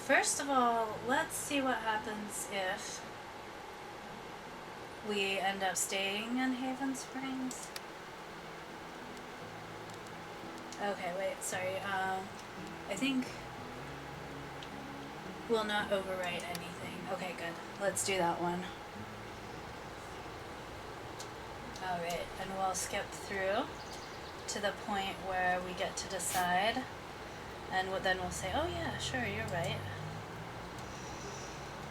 First of all, let's see what happens if we end up staying in Haven Springs. Okay, wait, sorry. I think we'll not overwrite anything. Okay, good. Let's do that one. Alright, and we'll skip through to the point where we get to decide, and then we'll say, oh yeah, sure, you're right.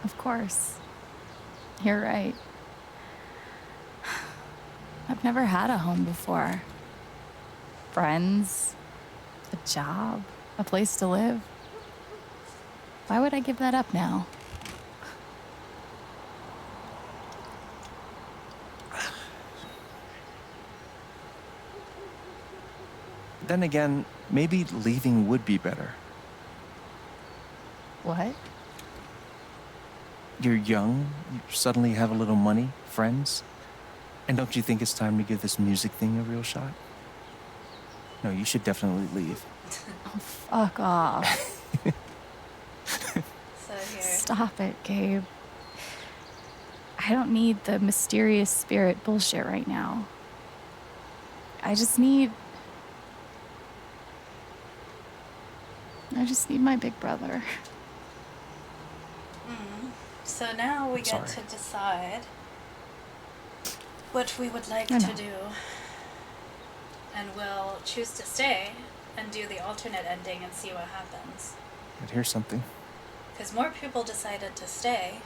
Of course. You're right. I've never had a home before. Friends, a job, a place to live. Why would I give that up now? Then again, maybe leaving would be better. What? You're young, you suddenly have a little money, friends. And don't you think it's time to give this music thing a real shot? No, you should definitely leave. Oh, fuck off. So here. Stop it, Gabe. I don't need the mysterious spirit bullshit right now. I just need my big brother. So now we get to decide what we would like to do. And we'll choose to stay and do the alternate ending and see what happens. But here's something. Because more people decided to stay.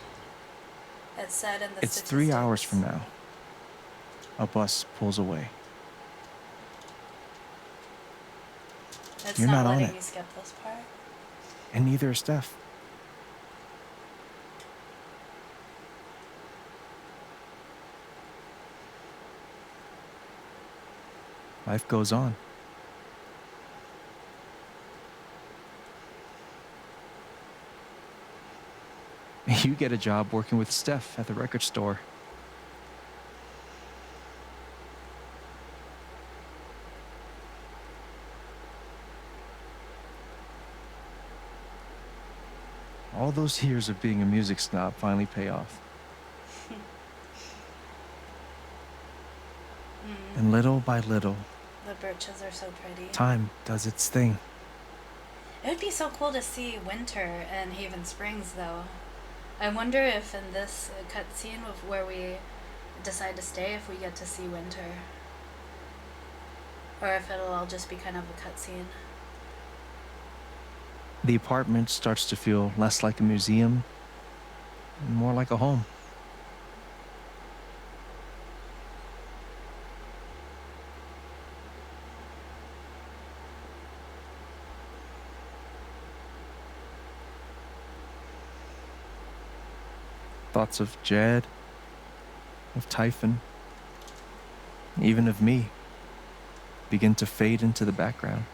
It said in the It's statistics. 3 hours from now. A bus pulls away. It's You're not not on letting it. me skip this part. And neither is Steph. Life goes on. You get a job working with Steph at the record store. All those years of being a music snob finally pay off. And little by little, The birches are so pretty. time does its thing. It would be so cool to see winter in Haven Springs, though. I wonder if in this cutscene of where we decide to stay, if we get to see winter. Or if it'll all just be kind of a cutscene. The apartment starts to feel less like a museum and more like a home. Thoughts of Jed, of Typhon, even of me, begin to fade into the background.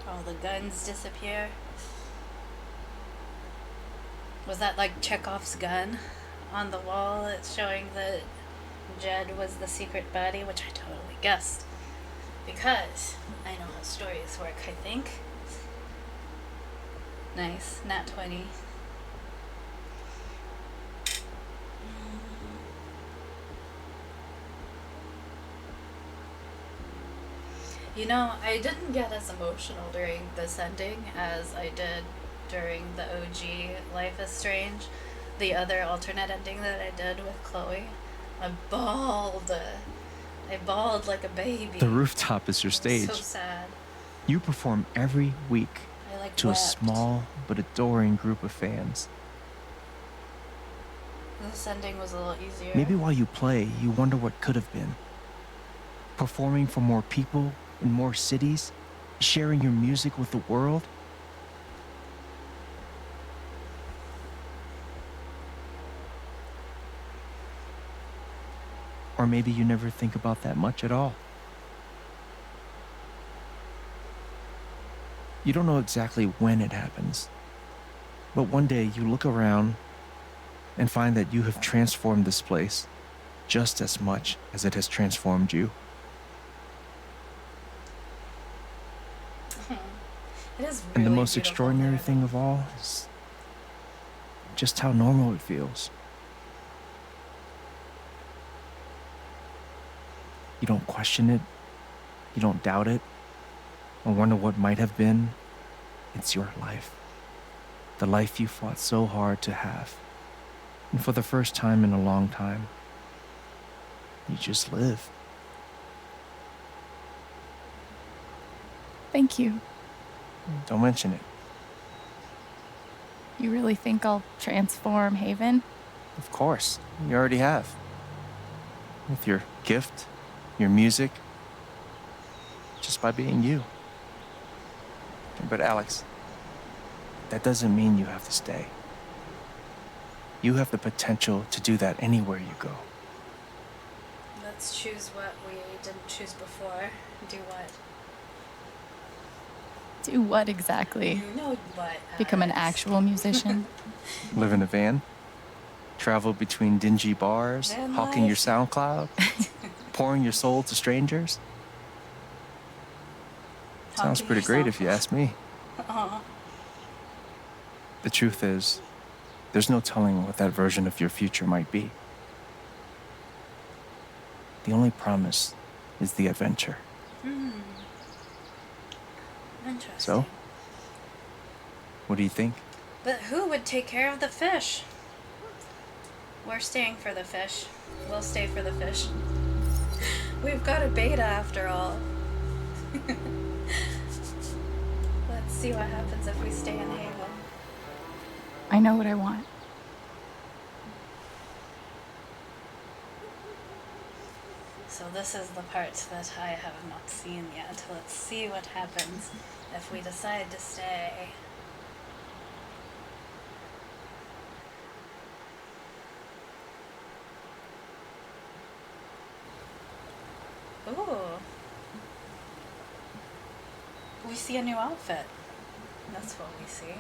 All the guns disappear. Was that like Chekhov's gun on the wall? It's showing that Jed was the secret baddie, which I totally guessed. Because I know how stories work, I think. Nice. Nat 20. You know, I didn't get as emotional during this ending as I did during the OG Life is Strange, the other alternate ending that I did with Chloe. I bawled like a baby. The rooftop is your stage. So sad. You perform every week I to wept. a small but adoring group of fans. This ending was a little easier. Maybe while you play, you wonder what could have been. Performing for more people in more cities, sharing your music with the world. Or maybe you never think about that much at all. You don't know exactly when it happens, but one day you look around and find that you have transformed this place just as much as it has transformed you. It is And the really most beautiful extraordinary there, thing though. of all is just how normal it feels. You don't question it, you don't doubt it, or wonder what might have been. It's your life. The life you fought so hard to have. And for the first time in a long time, you just live. Thank you. Don't mention it. You really think I'll transform Haven? Of course, you already have. With your gift, your music, just by being you. But Alex, that doesn't mean you have to stay. You have the potential to do that anywhere you go. Let's choose what we didn't choose before. Do what? Do what exactly? You know what? Become an Alex. actual musician? Live in a van, travel between dingy bars, Van hawking your life. SoundCloud, pouring your soul to strangers. Sounds Hawking pretty great if you yourself. ask me. Aw. The truth is, there's no telling what that version of your future might be. The only promise is the adventure. Interesting. So? What do you think? But who would take care of the fish? We're staying for the fish. We'll stay for the fish. We've got a beta after all. Let's see what happens if we stay in Haven. I know what I want. So this is the part that I have not seen yet. Let's see what happens if we decide to stay. Ooh. We see a new outfit. That's what we see.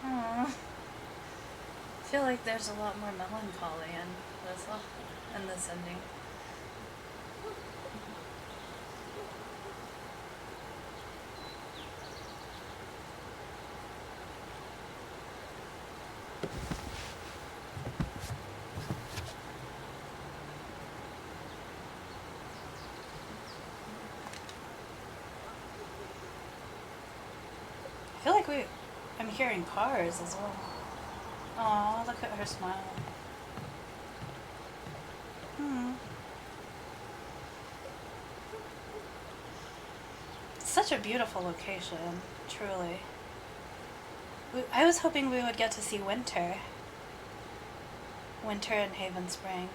Aww. I feel like there's a lot more melancholy in this ending. I feel like I'm hearing cars as well. Aw, look at her smile. Such a beautiful location, truly. I was hoping we would get to see winter. Winter in Haven Spring.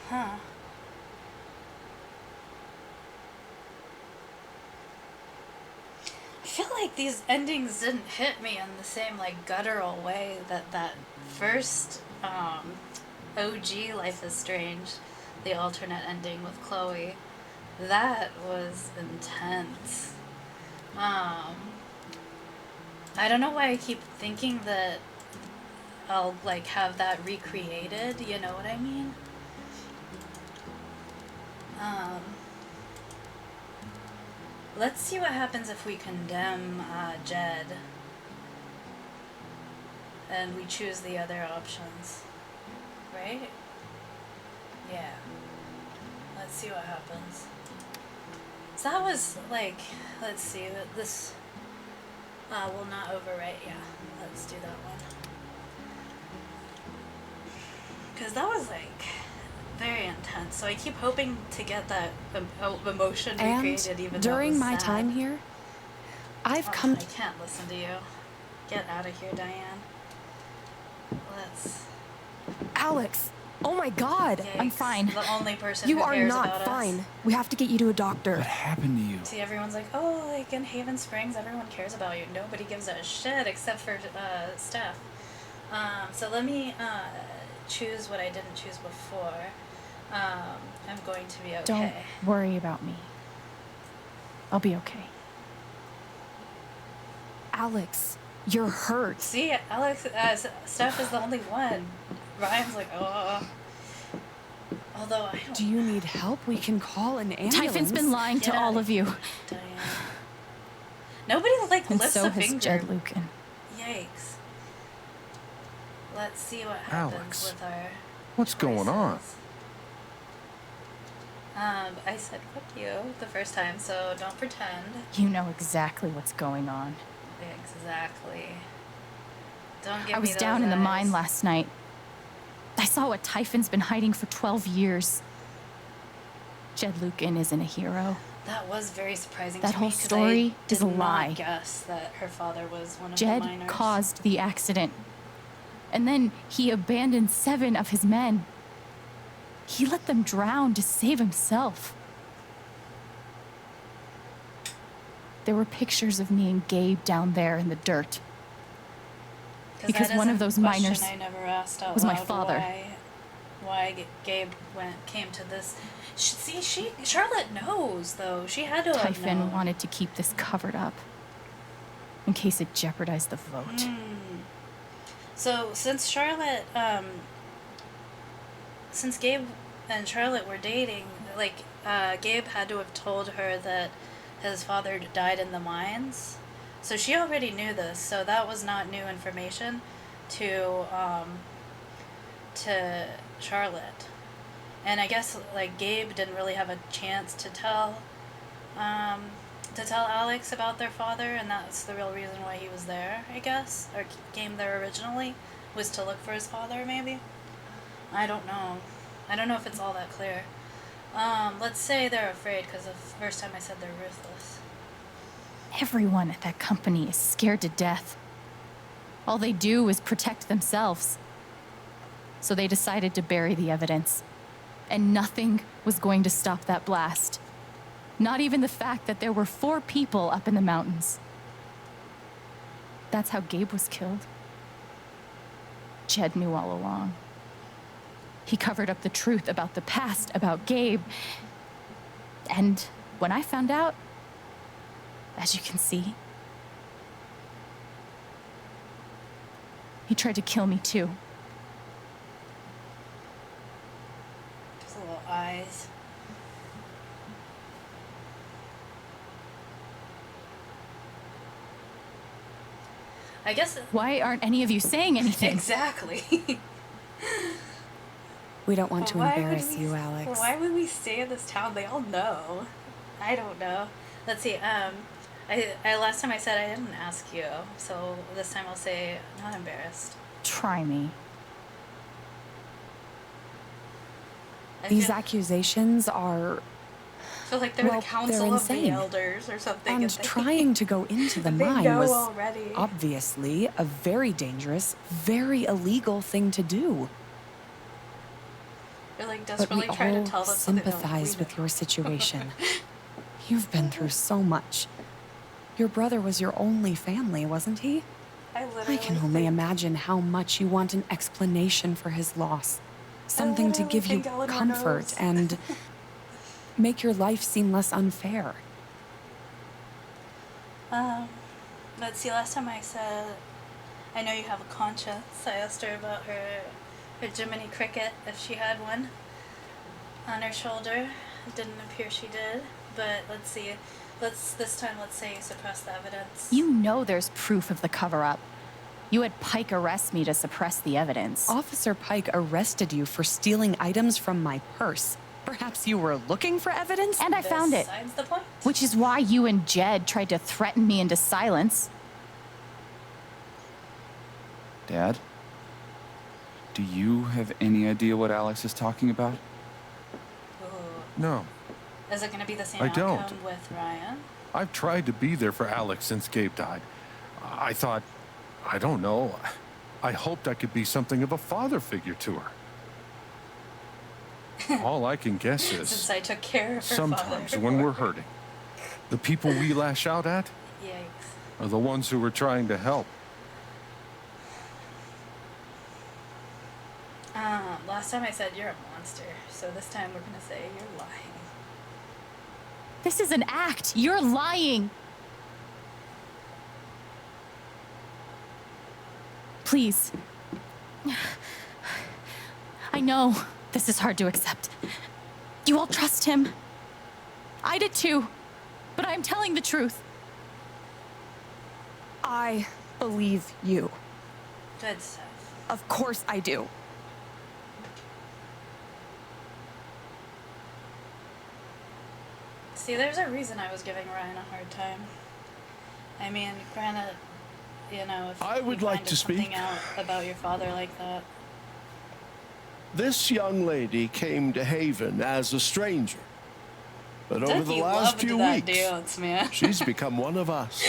Huh. I feel like these endings didn't hit me in the same like guttural way that first OG Life is Strange, the alternate ending with Chloe. That was intense. I don't know why I keep thinking that I'll like have that recreated, you know what I mean? Let's see what happens if we condemn Jed and we choose the other options, right? Yeah. Let's see what happens. So that was like, let's see, this will not overwrite. Yeah, let's do that one. Because that was like very intense. So I keep hoping to get that emotion recreated, even And though it during was my sad. time here, I've Oh, come I can't listen to you. Get out of here, Diane. Let's. Alex, Oh my god. I'm Yikes. fine. The only person You who are cares not about fine. us. We have to get you to a doctor. What happened to you? See, everyone's like, oh, like in Haven Springs, everyone cares about you. Nobody gives a shit except for Steph. So let me choose what I didn't choose before. I'm going to be okay. Don't worry about me. I'll be okay. Alex, you're hurt. See, Alex, Steph is the only one. Ryan's like, oh. Although I don't. Do you need help? We can call an ambulance. Typhon's been lying to all of you. Diane. Nobody like And lifts so a has finger. Jed Lucan. Yikes. Let's see what happens Alex, with our. what's going on? choices. I said fuck you the first time, so don't pretend. You know exactly what's going on. Exactly. Don't give I me was those down in the mine eyes. last night. I saw what Typhon's been hiding for 12 years. Jed Lucan isn't a hero. That was very surprising That to whole me 'cause story I is a did lie. not guess that her father was one of the Jed miners. caused the accident. And then he abandoned 7 of his men. He let them drown to save himself. There were pictures of me and Gabe down there in the dirt. 'Cause because that one is of a those question miners I never asked out was my loud father. Why Gabe came to this. Charlotte knows though. She had to have Typhon known. wanted to keep this covered up in case it jeopardized the vote. So since since Gabe and Charlotte were dating, like Gabe had to have told her that his father died in the mines. So she already knew this. So that was not new information to Charlotte. And I guess like Gabe didn't really have a chance to tell Alex about their father, and that's the real reason why he was there, I guess, or came there originally, was to look for his father, maybe? I don't know. I don't know if it's all that clear. Let's say they're afraid, because the first time I said they're ruthless. Everyone at that company is scared to death. All they do is protect themselves. So they decided to bury the evidence. And nothing was going to stop that blast. Not even the fact that there were 4 people up in the mountains. That's how Gabe was killed. Jed knew all along. He covered up the truth about the past, about Gabe. And when I found out, as you can see, he tried to kill me too. Just little eyes. I guess. Why aren't any of you saying anything? Exactly. We don't want to Why would embarrass we- you, Alex. Why would we stay in this town? They all know. I don't know. Let's see. I last time I said I didn't ask you, so this time I'll say not embarrassed. Try me. I These feel, accusations are feel like they're well, the council they're of the insane. elders or something. and they- trying to go into the they mine know was already. obviously a very dangerous, very illegal thing to do. They're like But desperately we trying all to tell them something. sympathize with your situation. You've been through so much. Your brother was your only family, wasn't he? I can only imagine how much you want an explanation for his loss. Something to literally give you think Eleanor comfort knows. and make your life seem less unfair. Let's see. Last time I said, I know you have a conscience. I asked her about her Jiminy Cricket, if she had one, on her shoulder. It didn't appear she did, but let's see. This time, let's say you suppress the evidence. You know there's proof of the cover-up. You had Pike arrest me to suppress the evidence. Officer Pike arrested you for stealing items from my purse. Perhaps you were looking for evidence? And I found it. Besides the point. Which is why you and Jed tried to threaten me into silence. Dad? Do you have any idea what Alex is talking about? Ooh. No, Is it going to be the same I outcome don't. with Ryan? I've tried to be there for Alex since Gabe died. I thought, I don't know, I hoped I could be something of a father figure to her. All I can guess Since is I took care of her sometimes father. when we're hurting, the people we lash out at Yikes. are the ones who we're trying to help. Last time I said you're a monster, so this time we're gonna say you're lying. This is an act. You're lying. Please. I know this is hard to accept. You all trust him. I did too. But I'm telling the truth. I believe you. Good stuff. Of course I do. See, there's a reason I was giving Ryan a hard time. I mean, granted, you know, if I would you like find to something speak. out about your father like that. This young lady came to Haven as a stranger. But over the Ducky last loved few that weeks, dance, man. she's become one of us.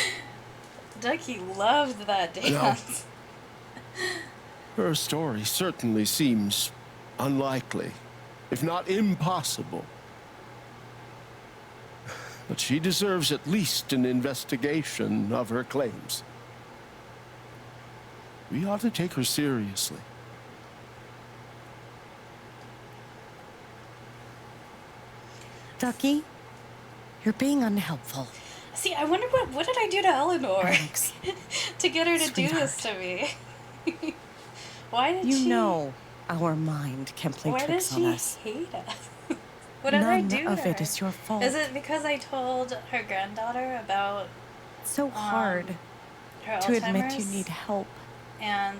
Ducky loved that dance. Her story certainly seems unlikely, if not impossible. But she deserves at least an investigation of her claims. We ought to take her seriously. Ducky, you're being unhelpful. See, I wonder what did I do to Eleanor Alex, to get her to do this to me? Why did she? you know our mind can play Why did tricks on she us. hate us? What did I None do of to it her? is your fault. Is it because I told her granddaughter about It's so hard her to admit you Alzheimer's? need help, And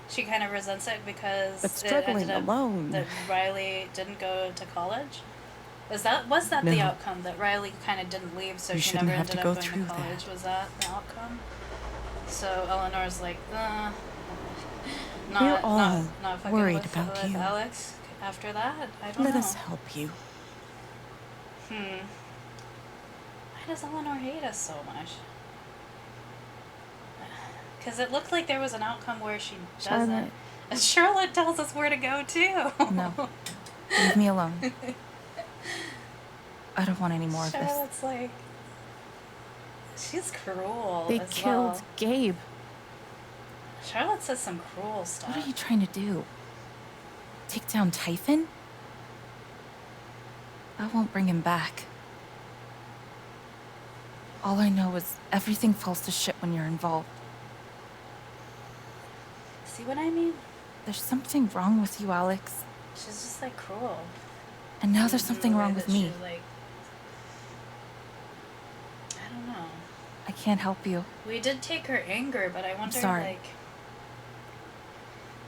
she kind of resents it because but it struggling ended up alone. that Riley didn't go to college. Was that the No. outcome, that Riley kind of didn't leave, so You she shouldn't never have to ended go up going through to college? that. Was that the outcome? So Eleanor's like, We're not all fucking worried with, about with you. Alex after that. I don't Let know. us help you. Why does Eleanor hate us so much? Because it looked like there was an outcome where she doesn't. Charlotte. And Charlotte tells us where to go too. No. Leave me alone. I don't want any more of this. Charlotte's like, she's cruel. They as killed well. Gabe. Charlotte says some cruel stuff. What are you trying to do? Take down Typhon? I won't bring him back. All I know is everything falls to shit when you're involved. See what I mean? There's something wrong with you, Alex. She's just like cruel. And now there's In the something way wrong that with me. she, like, I don't know. I can't help you. We did take her anger, but I wonder, sorry. like,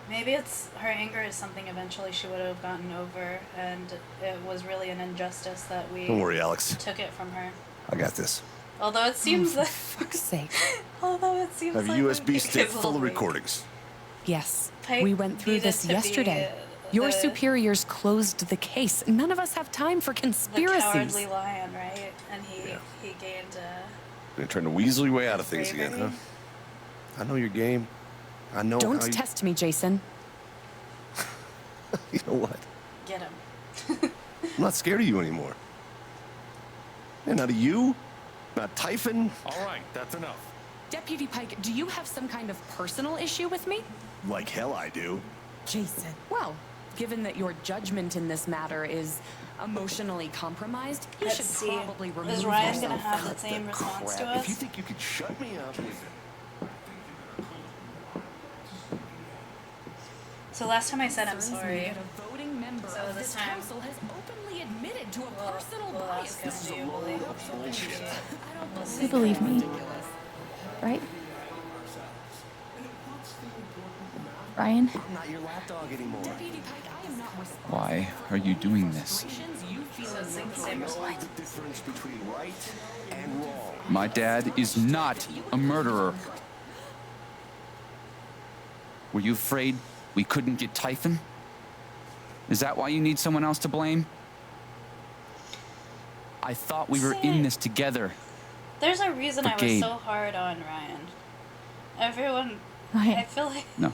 maybe it's her anger is something eventually she would have gotten over, and it was really an injustice that we Don't worry, Alex. took it from her. I got this. Although it seems For like, fuck's sake. although it seems I have like a we USB stick give full of away- recordings. Yes, Pike we went through needed this to be yesterday. Your the- superiors closed the case. None of us have time for The conspiracies. cowardly lion, right? And he gained. You're trying to weasel your way out of things again, huh? bravery. I know your game. I know how Don't you... test me, Jason. You know what? Get him. I'm not scared of you anymore. Yeah, not of you. Not Typhon. All right, that's enough. Deputy Pike, do you have some kind of personal issue with me? Like hell I do. Jason. Well, given that your judgment in this matter is emotionally compromised, you Let's should see. probably remove Is Ryan yourself. gonna have the Cut same response to crap. If you us? think you could shut me up... So last time I said I'm Concerns me sorry. that a voting member So of this this time- council has openly admitted to a personal We'll bias. ask him, do you believe? We'll see. You believe me, right? Ryan? I'm not your lapdog anymore. Deputy Pike, I am not responsible. Why are you doing this? You feel So it's like the same response. The difference between right and wrong. My dad is not a murderer. Were you afraid we couldn't get Typhon? Is that why you need someone else to blame? I thought we were in this together. There's a reason For I was Gabe. so hard on Ryan. Everyone, Ryan. I feel like No.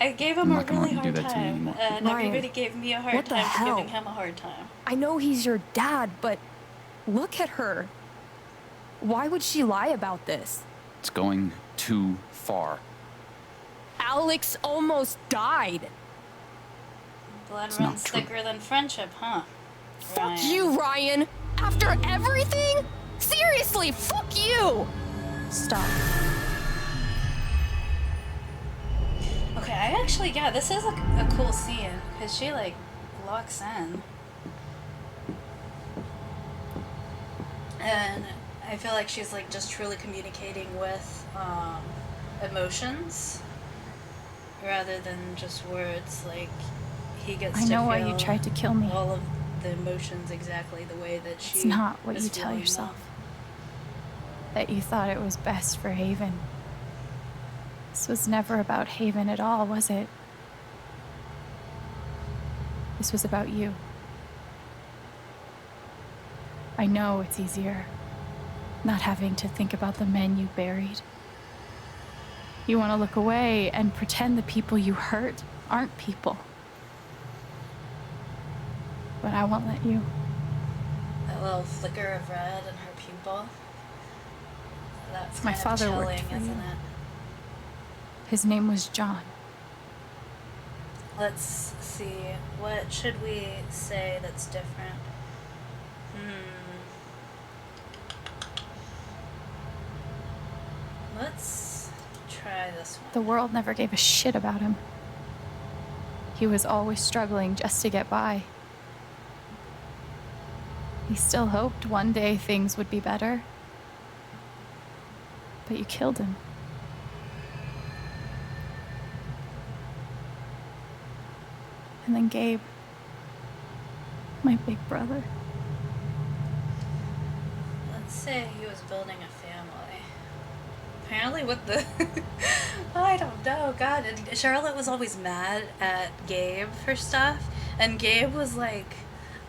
I gave him I'm a not gonna really let you do hard that to me time, anymore. and Ryan, everybody gave me a hard what the time for hell? giving him a hard time. I know he's your dad, but look at her. Why would she lie about this? It's going too far. Alex almost died. Blood It's not runs true. thicker than friendship, huh? Fuck you, Ryan. After everything? Seriously, fuck you. Stop. Okay, I actually, yeah, this is a cool scene, because she, like, locks in. And I feel like she's, like, just truly communicating with, emotions, rather than just words. Like, he gets I to know why you feel tried to kill me. all of the emotions exactly the way that she It's not what is you tell feeling yourself. them. That you thought it was best for Haven. This was never about Haven at all, was it? This was about you. I know it's easier not having to think about the men you buried. You want to look away and pretend the people you hurt aren't people. But I won't let you. That little flicker of red in her pupil. That's My kind of father worked chilling, for isn't you. it? His name was John. Let's see. What should we say that's different? Let's try this one. The world never gave a shit about him. He was always struggling just to get by. He still hoped one day things would be better. But you killed him. And then Gabe, my big brother. Let's say he was building a family. Apparently with the... I don't know, God. And Charlotte was always mad at Gabe for stuff. And Gabe was like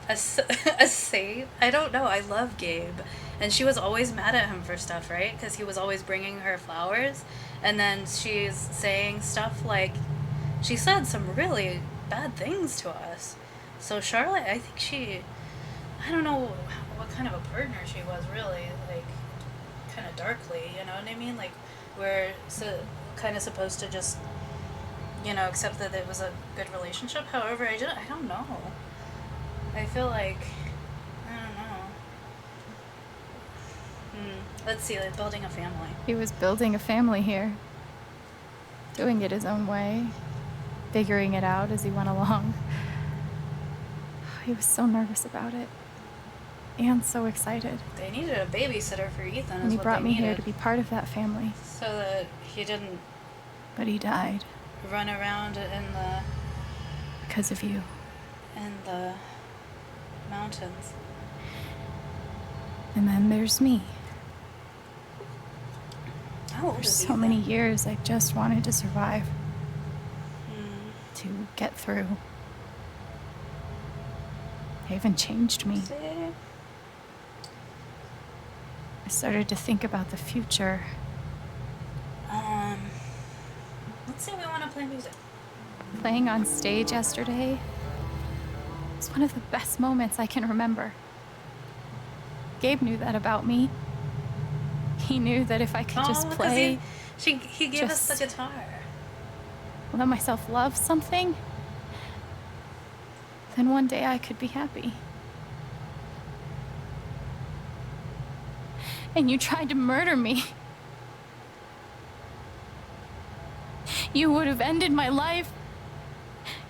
a saint. I don't know, I love Gabe. And she was always mad at him for stuff, right? Because he was always bringing her flowers. And then she's saying stuff like... She said some really bad things to us. So Charlotte, I think she... I don't know what kind of a partner she was, really. Like, kind of darkly, you know what I mean? Like, we're kind of supposed to just, accept that it was a good relationship. However, I don't know. I feel like, I don't know. Let's see, like, building a family. He was building a family here. Doing it his own way. Figuring it out as he went along. He was so nervous about it. And so excited. They needed a babysitter for Ethan, And is he what brought they me needed. here to be part of that family. So that he didn't But he died run around in the because of you. mountains. And then there's me. How old For is so Ethan? many years, I just wanted to survive. To get through. Haven changed me. See? I started to think about the future. Let's say we want to play music. Playing on stage yesterday was one of the best moments I can remember. Gabe knew that about me. He knew that if I could just 'cause play, he gave us the just- guitar. let myself love something, then one day I could be happy. And you tried to murder me. You would have ended my life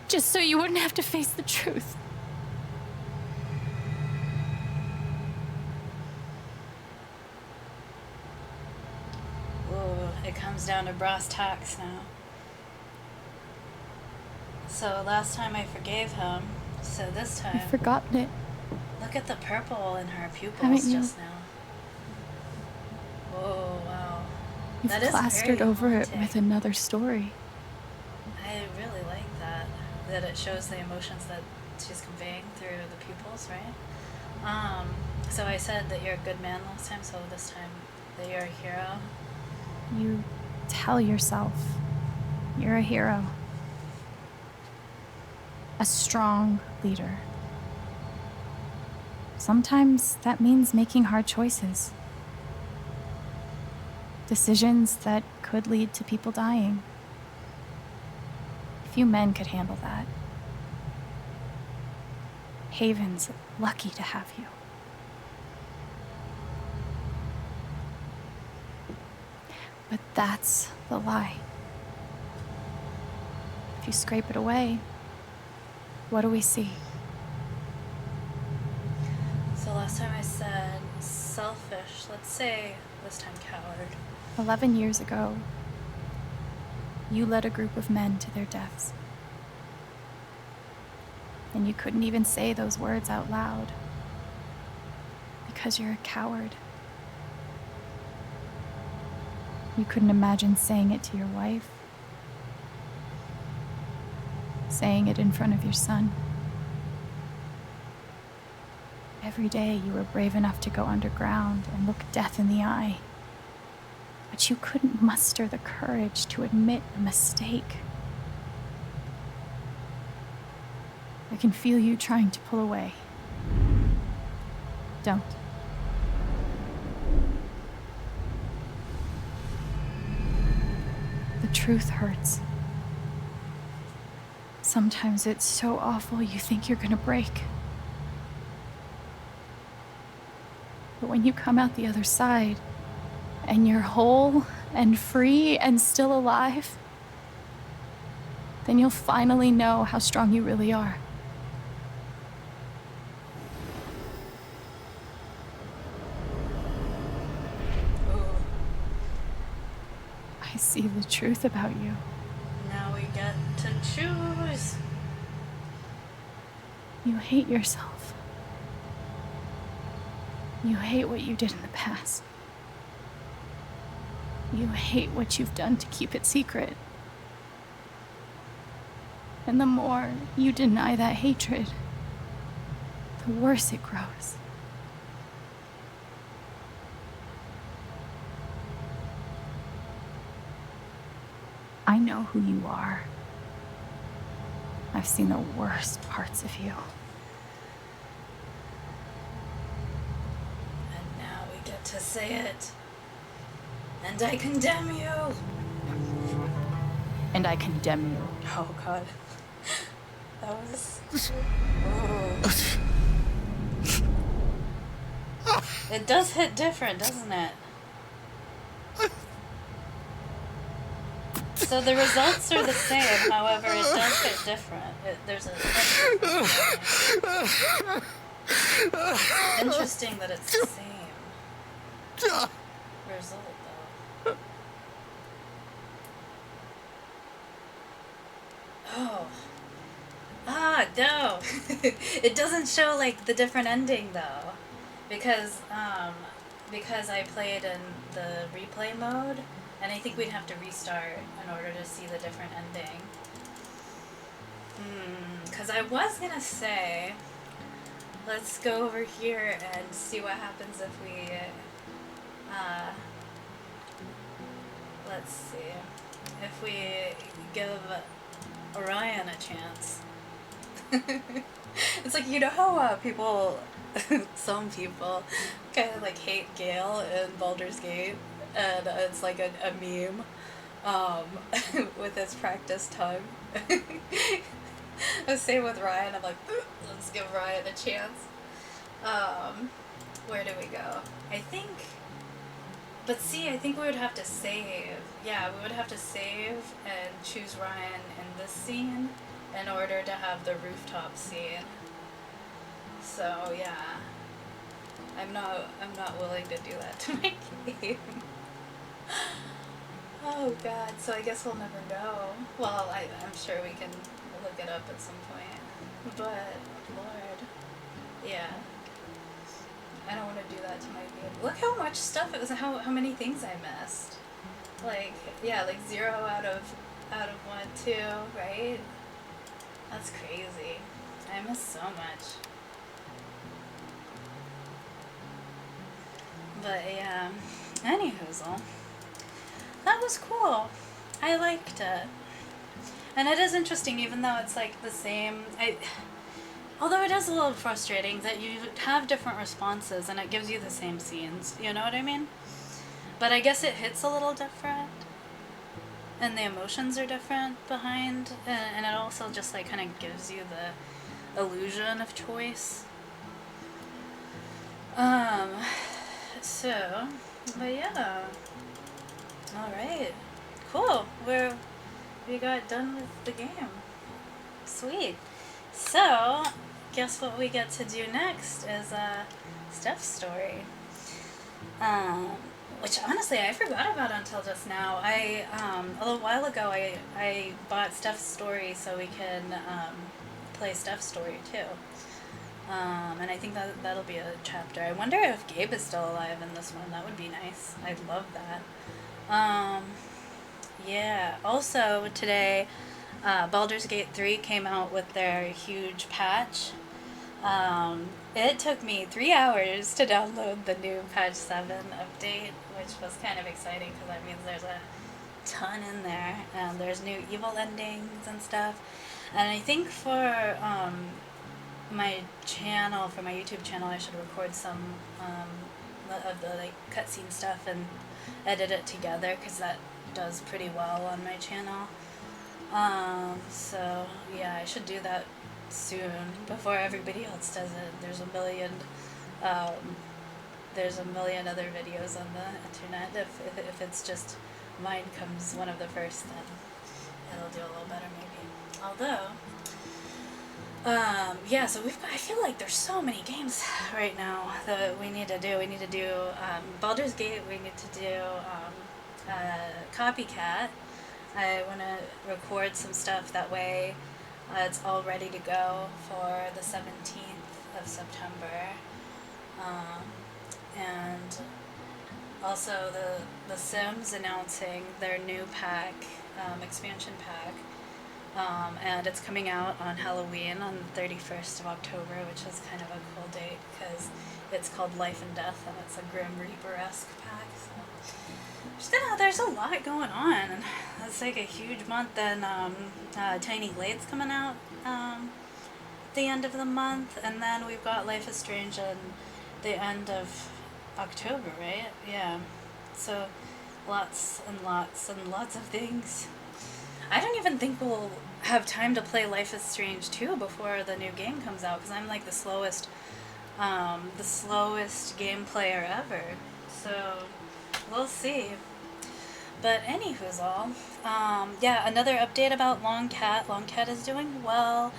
just so you wouldn't have to face the truth. Ooh, it comes down to brass tacks now. So last time I forgave him, so this time, I've forgotten it. look at the purple in her pupils Haven't you? just now. Whoa, wow. You've That is plastered very over it haunting. with another story. I really like that it shows the emotions that she's conveying through the pupils, right? So I said that you're a good man last time, so this time that you're a hero. You tell yourself you're a hero. a strong leader. Sometimes that means making hard choices. Decisions that could lead to people dying. Few men could handle that. Haven's lucky to have you. But that's the lie. If you scrape it away, what do we see? So last time I said selfish, let's say this time coward. 11 years ago, you led a group of men to their deaths. And you couldn't even say those words out loud because you're a coward. You couldn't imagine saying it to your wife, saying it in front of your son. Every day you were brave enough to go underground and look death in the eye. But you couldn't muster the courage to admit a mistake. I can feel you trying to pull away. Don't. The truth hurts. Sometimes it's so awful you think you're gonna break. But when you come out the other side, and you're whole and free and still alive, then you'll finally know how strong you really are. Ooh, I see the truth about you. now we get to choose. You hate yourself. You hate what you did in the past. You hate what you've done to keep it secret. And the more you deny that hatred, the worse it grows. I know who you are. I've seen the worst parts of you. And now we get to say it. And I condemn you. And I condemn you. Oh god. That was... Ooh. It does hit different, doesn't it? So the results are the same, however, it does hit different. There's a... Interesting that it's the same result, though. Oh. Ah, no. It doesn't show, like, the different ending, though. Because I played in the replay mode, and I think we'd have to restart in order to see the different ending. Because I was gonna say, let's go over here and see what happens if we, let's see, if we give Orion a chance. It's like, you know how people, some people, kind of like hate Gale in Baldur's Gate, and it's like a meme, with his practiced tongue. The same with Ryan, I'm like, let's give Ryan a chance. Where do we go? I think, but see, I think we would have to save. Yeah, we would have to save and choose Ryan in this scene in order to have the rooftop scene. So yeah, I'm not willing to do that to my game. Oh god, so I guess we'll never know. Well, I'm sure we can look it up at some point. But Lord, yeah, I don't want to do that to my game. Look how much stuff it was. How many things I missed. Like, yeah, like 0 out of 1, 2, right? That's crazy. I missed so much. But yeah, anywhoozle. That was cool. I liked it. And it is interesting, even though it's like the same. Although it is a little frustrating that you have different responses and it gives you the same scenes. You know what I mean? But I guess it hits a little different, and the emotions are different behind, and it also just like kind of gives you the illusion of choice. So, but yeah. All right, cool. We got done with the game. Sweet. So, guess what we get to do next is Steph's story. Which honestly I forgot about until just now. A little while ago I bought Steph's story so we can play Steph's story too. And I think that'll be a chapter. I wonder if Gabe is still alive in this one. That would be nice. I'd love that. Yeah. Also today, Baldur's Gate 3 came out with their huge patch. It took me 3 hours to download the new patch 7 update, which was kind of exciting because that means there's a ton in there, and there's new evil endings and stuff. And I think for my channel, for my YouTube channel, I should record some of the like cutscene stuff and edit it together because that does pretty well on my channel. So yeah, I should do that soon before everybody else does it. There's a million other videos on the internet. If it's just mine comes one of the first, then it'll do a little better maybe. Although, yeah, so I feel like there's so many games right now that we need to do. We need to do Baldur's Gate. We need to do Copycat. I want to record some stuff that way. It's all ready to go for the 17th of September. And also the Sims announcing their new pack, expansion pack. And it's coming out on Halloween on the 31st of October, which is kind of a cool date because it's called Life and Death and it's a Grim Reaper-esque pack. So there's a lot going on. It's like a huge month. Then Tiny Glade's coming out at the end of the month, and then we've got Life is Strange at the end of October, right? Yeah. So lots and lots and lots of things. I don't even think we'll have time to play Life is Strange 2 before the new game comes out because I'm like the slowest game player ever. So we'll see. But anywho's all. Yeah, another update about Long Cat. Long Cat is doing well.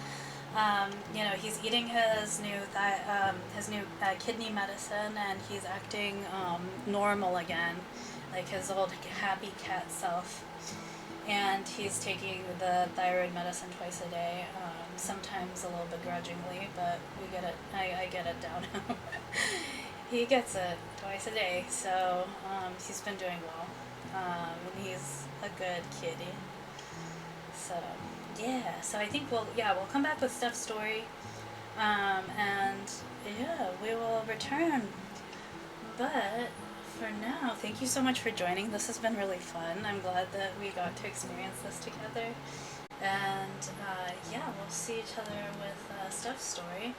He's eating his new kidney medicine, and he's acting normal again, like his old happy cat self. And he's taking the thyroid medicine twice a day, sometimes a little begrudgingly, but I get it down. He gets it twice a day, so he's been doing well. And he's a good kitty. So yeah, so I think we'll come back with Steph's story, and yeah, we will return. But for now, thank you so much for joining. This has been really fun. I'm glad that we got to experience this together. And yeah, we'll see each other with Steph's story.